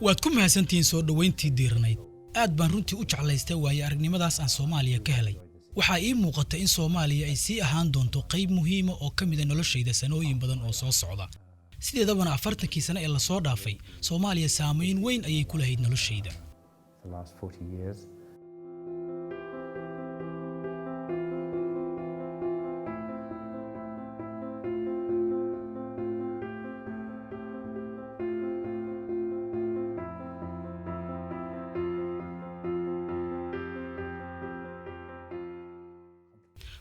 waad ku mahadsantihiin soo dhaweyntii diirnayd aad baan runtii u jeclaystay waayo aragnimadaas aan Soomaaliya ka helay waxa ii muuqata in Soomaaliya ay sii ahaan doonto qayb muhiim ah oo kamid ah noloshayda sanooyin badan oo soo socda sideedabana 40 sano ee la soo dhaafay Soomaaliya saameyn weyn ayay ku lahayd noloshayda the last 40 years.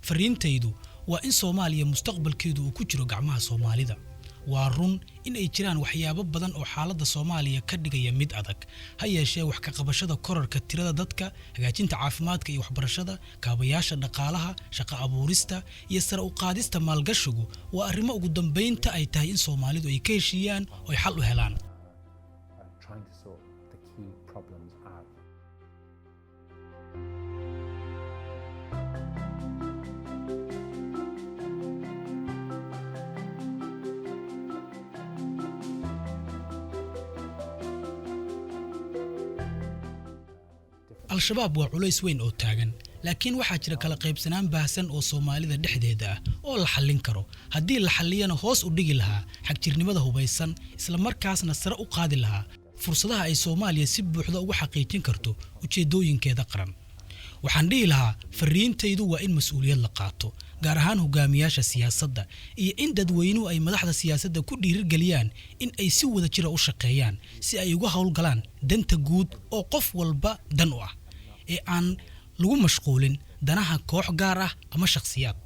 fariintaydu waa in Soomaaliya mustaqbalkeedu uu ku jiro gacmaha Soomaalida waa run in ay jiraan waxyaabo badan oo xaaladda Soomaaliya ka dhigaya mid adag ha yeeshee wax ka qabashada korarka tirada dadka hagaajinta caafimaadka iyo waxbarashada kaabayaasha dhaqaalaha shaqo abuurista iyo sare u qaadista maalgashigu waa arrimo ugu dambeynta ay tahay in Soomaalidu ay ka heshiiyaan oo ay xal u helaan Trying to sort the key problems out. al-shabaab waa culays weyn oo taagan laakiin waxaa jira kala qaybsanaan baahsan oo Soomaalida dhexdeeda ah oo la xallin karo haddii la xalliyana hoos u dhigi lahaa xagjirnimada hubaysan isla markaasna sare u qaadi lahaa fursadaha ay Soomaaliya si buuxda ugu xaqiijin karto ujeedooyinkeeda qaran waxaan dhihi lahaa fariintaydu waa in mas'uuliyad la qaato gaar ahaan hogaamiyaasha siyaasadda iyo in dadweynuhu ay madaxda siyaasadda ku dhiirigeliyaan in ay si wada jira u shaqeeyaan si ay uga hawlgalaan danta guud oo qof walba dan u ah ee aan lagu mashquulin danaha koox gaar ah ama shakhsiyaad